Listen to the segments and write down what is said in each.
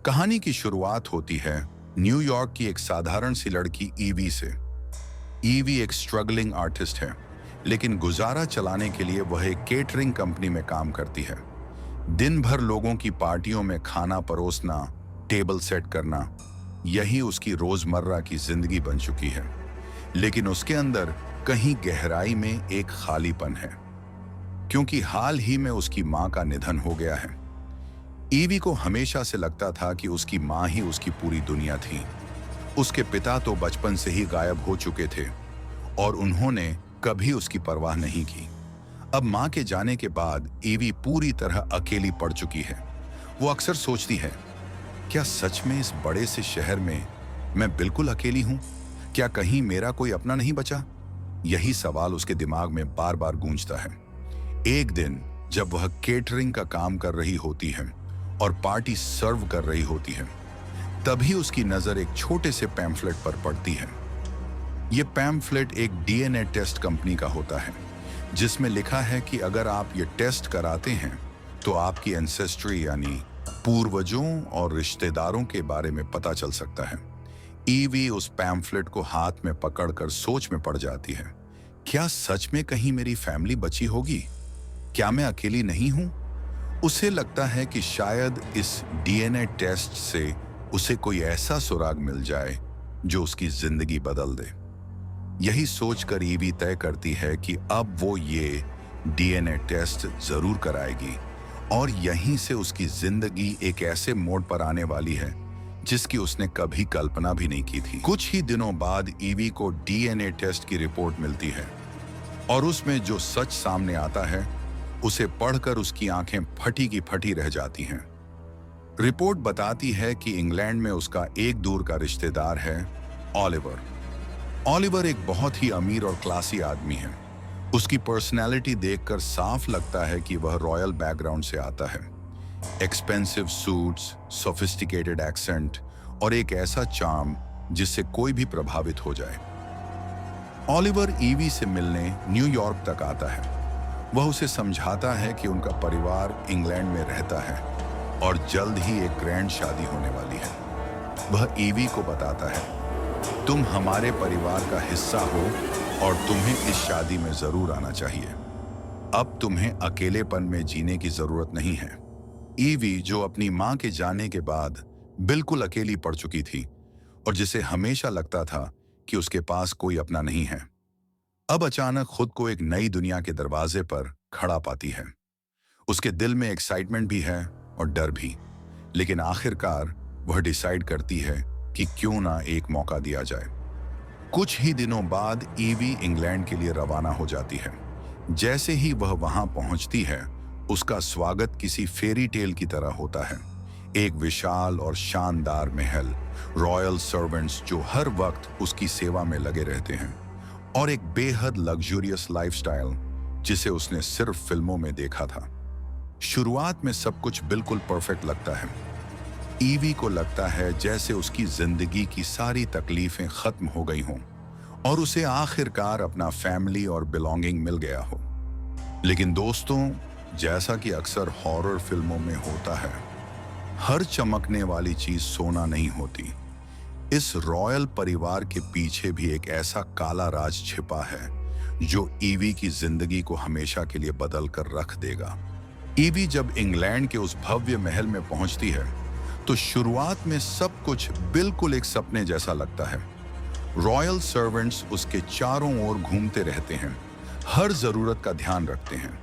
कहानी की शुरुआत होती है न्यूयॉर्क की एक साधारण सी लड़की ईवी से। ईवी एक स्ट्रगलिंग आर्टिस्ट है, लेकिन गुजारा चलाने के लिए वह एक केटरिंग कंपनी में काम करती है। दिन भर लोगों की पार्टियों में खाना परोसना, टेबल सेट करना, यही उसकी रोजमर्रा की जिंदगी बन चुकी है। लेकिन उसके अंदर कहीं गहराई में एक खालीपन है, क्योंकि हाल ही में उसकी मां का निधन हो गया है। ईवी को हमेशा से लगता था कि उसकी मां ही उसकी पूरी दुनिया थी। उसके पिता तो बचपन से ही गायब हो चुके थे और उन्होंने कभी उसकी परवाह नहीं की। अब मां के जाने के बाद ईवी पूरी तरह अकेली पड़ चुकी है। वो अक्सर सोचती है, क्या सच में इस बड़े से शहर में मैं बिल्कुल अकेली हूं? क्या कहीं मेरा कोई अपना नहीं बचा? यही सवाल उसके दिमाग में बार बार गूंजता है। एक दिन जब वह केटरिंग का काम कर रही होती है और पार्टी सर्व कर रही होती है, तभी उसकी नजर एक छोटे से पैम्फलेट पर पड़ती है। यह पैम्फलेट एक डीएनए टेस्ट कंपनी का होता है, जिसमें लिखा है कि अगर आप ये टेस्ट कराते हैं तो आपकी एंसेस्ट्री यानी पूर्वजों और रिश्तेदारों के बारे में पता चल सकता है। ईवी उस पैम्फलेट को हाथ में पकड़कर सोच में पड़ जाती है, क्या सच में कहीं मेरी फैमिली बची होगी? क्या मैं अकेली नहीं हूं? उसे लगता है कि शायद इस डीएनए टेस्ट से उसे कोई ऐसा सुराग मिल जाए जो उसकी जिंदगी बदल दे। यही सोचकर ईवी तय करती है कि अब वो ये डीएनए टेस्ट जरूर कराएगी और यहीं से उसकी जिंदगी एक ऐसे मोड़ पर आने वाली है जिसकी उसने कभी कल्पना भी नहीं की थी। कुछ ही दिनों बाद ईवी को डीएनए टेस्ट की रिपोर्ट मिलती है और उसमें जो सच सामने आता है उसे पढ़कर उसकी आंखें फटी की फटी रह जाती हैं। रिपोर्ट बताती है कि इंग्लैंड में उसका एक दूर का रिश्तेदार है, ऑलिवर। ऑलिवर एक बहुत ही अमीर और क्लासी आदमी है। उसकी पर्सनैलिटी देखकर साफ लगता है कि वह रॉयल बैकग्राउंड से आता है। एक्सपेंसिव सूट्स, सोफिस्टिकेटेड एक्सेंट और एक ऐसा चार्म जिससे कोई भी प्रभावित हो जाए। ऑलिवर ईवी से मिलने न्यूयॉर्क तक आता है। वह उसे समझाता है कि उनका परिवार इंग्लैंड में रहता है और जल्द ही एक ग्रैंड शादी होने वाली है। वह ईवी को बताता है, तुम हमारे परिवार का हिस्सा हो और तुम्हें इस शादी में जरूर आना चाहिए। अब तुम्हें अकेलेपन में जीने की जरूरत नहीं है। ईवी, जो अपनी मां के जाने के बाद बिल्कुल अकेली पड़ चुकी थी और जिसे हमेशा लगता था कि उसके पास कोई अपना नहीं है, अब अचानक खुद को एक नई दुनिया के दरवाजे पर खड़ा पाती है। उसके दिल में एक्साइटमेंट भी है और डर भी, लेकिन आखिरकार वह डिसाइड करती है कि क्यों ना एक मौका दिया जाए। कुछ ही दिनों बाद ईवी इंग्लैंड के लिए रवाना हो जाती है। जैसे ही वह वहां पहुंचती है, उसका स्वागत किसी फेरी टेल की तरह होता है। एक विशाल और शानदार महल, रॉयल सर्वेंट्स जो हर वक्त उसकी सेवा में लगे रहते हैं और एक बेहद लग्जूरियस लाइफस्टाइल जिसे उसने सिर्फ फिल्मों में देखा था। शुरुआत में सब कुछ बिल्कुल परफेक्ट लगता है। ईवी को लगता है जैसे उसकी जिंदगी की सारी तकलीफें खत्म हो गई हों और उसे आखिरकार अपना फैमिली और बिलोंगिंग मिल गया हो। लेकिन दोस्तों, जैसा कि अक्सर हॉरर फिल्मों में होता है, हर चमकने वाली चीज सोना नहीं होती। इस रॉयल परिवार के पीछे भी एक ऐसा काला राज छिपा है जो ईवी की जिंदगी को हमेशा के लिए बदल कर रख देगा। ईवी जब इंग्लैंड के उस भव्य महल में पहुंचती है तो शुरुआत में सब कुछ बिल्कुल एक सपने जैसा लगता है। रॉयल सर्वेंट्स उसके चारों ओर घूमते रहते हैं, हर जरूरत का ध्यान रखते हैं।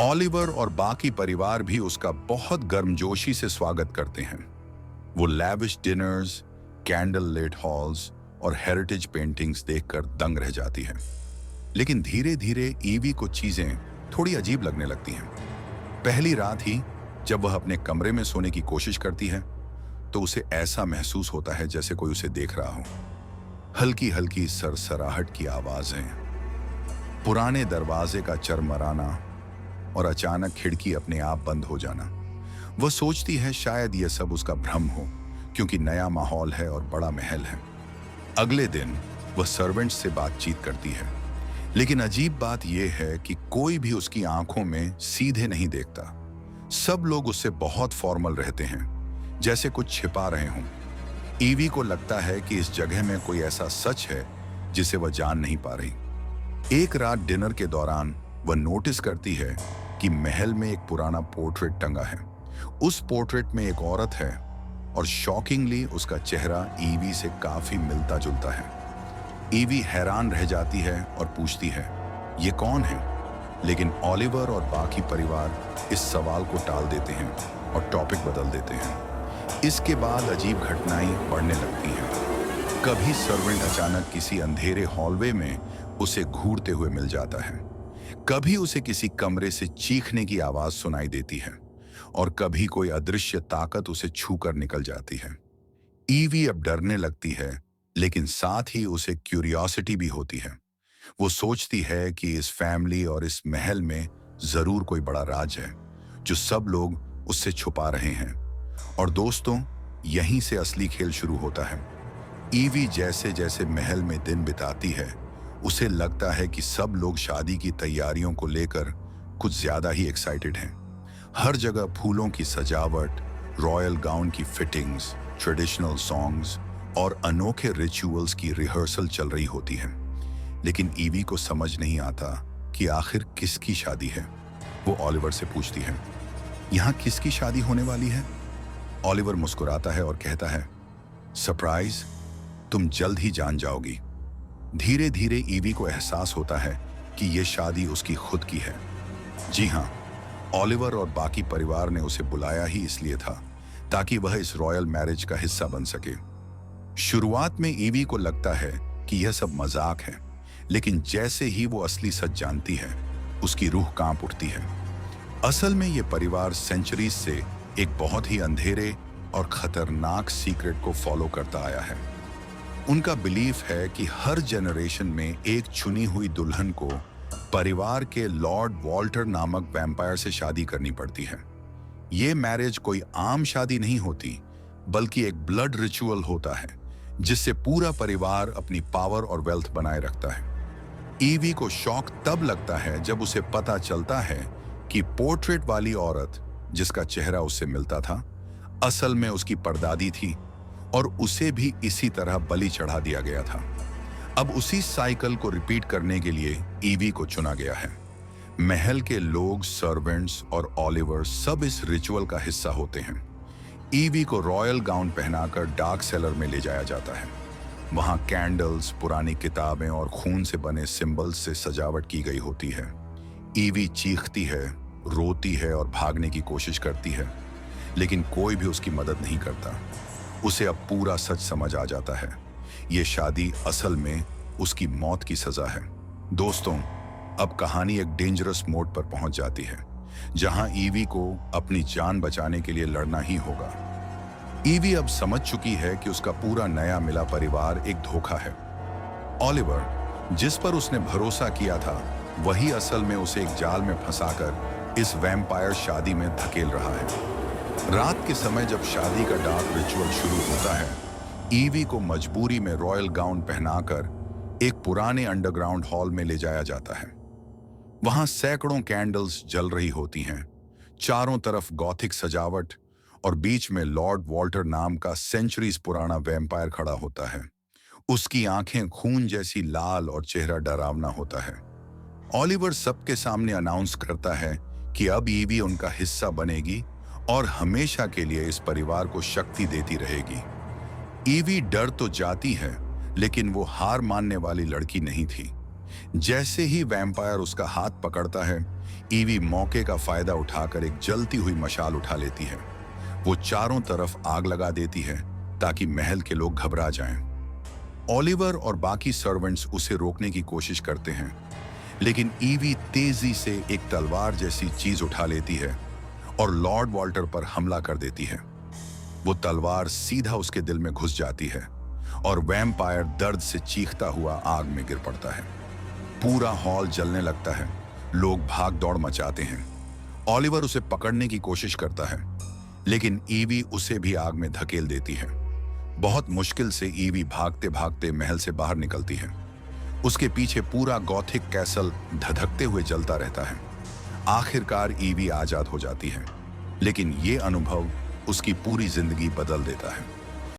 ऑलिवर और बाकी परिवार भी उसका बहुत गर्मजोशी से स्वागत करते हैं। वो lavish dinners, candle lit halls और हेरिटेज पेंटिंग्स देखकर दंग रह जाती है। लेकिन धीरे धीरे ईवी को चीजें थोड़ी अजीब लगने लगती हैं। पहली रात ही जब वह अपने कमरे में सोने की कोशिश करती है तो उसे ऐसा महसूस होता है जैसे कोई उसे देख रहा हो। हल्की हल्की सरसराहट की आवाजें, पुराने दरवाजे का चरमराना और अचानक खिड़की अपने आप बंद हो जाना। वह सोचती है शायद यह सब उसका भ्रम हो, क्योंकि नया माहौल है और बड़ा महल है। अगले दिन वह सर्वेंट्स से बातचीत करती है, लेकिन अजीब बात यह है कि कोई भी उसकी आंखों में सीधे नहीं देखता। सब लोग उससे बहुत फॉर्मल रहते हैं, जैसे कुछ छिपा रहे हों। ईवी को लगता है कि इस जगह में कोई ऐसा सच है जिसे वह जान नहीं पा रही। एक रात डिनर के दौरान वह नोटिस करती है कि महल में एक पुराना पोर्ट्रेट टंगा है। उस पोर्ट्रेट में एक औरत है और शॉकिंगली उसका चेहरा ईवी से काफी मिलता जुलता है। ईवी हैरान रह जाती है और पूछती है, ये कौन है? लेकिन ओलिवर और बाकी परिवार इस सवाल को टाल देते हैं और टॉपिक बदल देते हैं। इसके बाद अजीब घटनाएं बढ़ने लगती हैं। कभी सर्वेंट अचानक किसी अंधेरे हॉलवे में उसे घूरते हुए मिल जाता है, कभी उसे किसी कमरे से चीखने की आवाज सुनाई देती है और कभी कोई अदृश्य ताकत उसे छूकर निकल जाती है। ईवी अब डरने लगती है, लेकिन साथ ही उसे क्यूरियोसिटी भी होती है। वो सोचती है कि इस फैमिली और इस महल में जरूर कोई बड़ा राज है जो सब लोग उससे छुपा रहे हैं। और दोस्तों, यहीं से असली खेल शुरू होता है। ईवी जैसे जैसे महल में दिन बिताती है, उसे लगता है कि सब लोग शादी की तैयारियों को लेकर कुछ ज्यादा ही एक्साइटेड हैं। हर जगह फूलों की सजावट, रॉयल गाउन की फिटिंग्स, ट्रेडिशनल सॉन्ग्स और अनोखे रिचुअल्स की रिहर्सल चल रही होती है। लेकिन ईवी को समझ नहीं आता कि आखिर किसकी शादी है। वो ओलिवर से पूछती है, यहाँ किसकी शादी होने वाली है? ओलिवर मुस्कुराता है और कहता है, सरप्राइज, तुम जल्द ही जान जाओगी। धीरे धीरे ईवी को एहसास होता है कि यह शादी उसकी खुद की है। जी हाँ, ओलिवर और बाकी परिवार ने उसे बुलाया ही इसलिए था ताकि वह इस रॉयल मैरिज का हिस्सा बन सके। शुरुआत में ईवी को लगता है कि यह सब मजाक है, लेकिन जैसे ही वो असली सच जानती है, उसकी रूह कांप उठती है। असल में यह परिवार सेंचुरीज से एक बहुत ही अंधेरे और खतरनाक सीक्रेट को फॉलो करता आया है। उनका बिलीफ है कि हर जनरेशन में एक चुनी हुई दुल्हन को परिवार के लॉर्ड वॉल्टर नामक वैम्पायर से शादी करनी पड़ती है। ये मैरिज कोई आम शादी नहीं होती, बल्कि एक ब्लड रिचुअल होता है जिससे पूरा परिवार अपनी पावर और वेल्थ बनाए रखता है। ईवी को शॉक तब लगता है जब उसे पता चलता है कि पोर्ट्रेट वाली औरत जिसका चेहरा उससे मिलता था, असल में उसकी परदादी थी और उसे भी इसी तरह बलि चढ़ा दिया गया था। अब उसी साइकिल को रिपीट करने के लिए ईवी को चुना गया है। महल के लोग, सर्वेंट्स और ओलिवर सब इस रिचुअल का हिस्सा होते हैं। ईवी को रॉयल गाउन पहनाकर डार्क सेलर में ले जाया जाता है। वहां कैंडल्स, पुरानी किताबें और खून से बने सिंबल्स से सजावट की गई होती है। ईवी चीखती है, रोती है और भागने की कोशिश करती है, लेकिन कोई भी उसकी मदद नहीं करता। उसे अब पूरा सच समझ आ जाता है, ये शादी असल में उसकी मौत की सजा है। दोस्तों, अब कहानी एक डेंजरस मोड पर पहुंच जाती है, जहां ईवी को अपनी जान बचाने के लिए लड़ना ही होगा। ईवी अब समझ चुकी है कि उसका पूरा नया मिला परिवार एक धोखा है। ओलिवर, जिस पर उसने भरोसा किया था, वही असल में उसे एक जाल में फंसाकर इस वैम्पायर शादी में धकेल रहा है। रात के समय जब शादी का डार्क रिचुअल शुरू होता है, ईवी को मजबूरी में रॉयल गाउन पहनाकर एक पुराने अंडरग्राउंड हॉल में ले जाया जाता है। वहां सैकड़ों कैंडल्स जल रही होती हैं, चारों तरफ गॉथिक सजावट और बीच में लॉर्ड वॉल्टर नाम का सेंचुरीज पुराना वैम्पायर खड़ा होता है। उसकी आंखें खून जैसी लाल और चेहरा डरावना होता है। ओलिवर सबके सामने अनाउंस करता है कि अब ईवी उनका हिस्सा बनेगी और हमेशा के लिए इस परिवार को शक्ति देती रहेगी। ईवी डर तो जाती है, लेकिन वो हार मानने वाली लड़की नहीं थी। जैसे ही वैम्पायर उसका हाथ पकड़ता है, ईवी मौके का फायदा उठाकर एक जलती हुई मशाल उठा लेती है। वो चारों तरफ आग लगा देती है ताकि महल के लोग घबरा जाएं। ओलिवर और बाकी सर्वेंट्स उसे रोकने की कोशिश करते हैं, लेकिन ईवी तेजी से एक तलवार जैसी चीज उठा लेती है और लॉर्ड वॉल्टर पर हमला कर देती है। वो तलवार सीधा उसके दिल में घुस जाती है और वैम्पायर दर्द से चीखता हुआ आग में गिर पड़ता है। पूरा हॉल जलने लगता है, लोग भाग दौड़ मचाते हैं। ओलिवर उसे पकड़ने की कोशिश करता है, लेकिन ईवी उसे भी आग में धकेल देती है। बहुत मुश्किल से ईवी भागते भागते महल से बाहर निकलती है। उसके पीछे पूरा गॉथिक कैसल धधकते हुए जलता रहता है। आखिरकार ईवी आजाद हो जाती है, लेकिन ये अनुभव उसकी पूरी जिंदगी बदल देता है।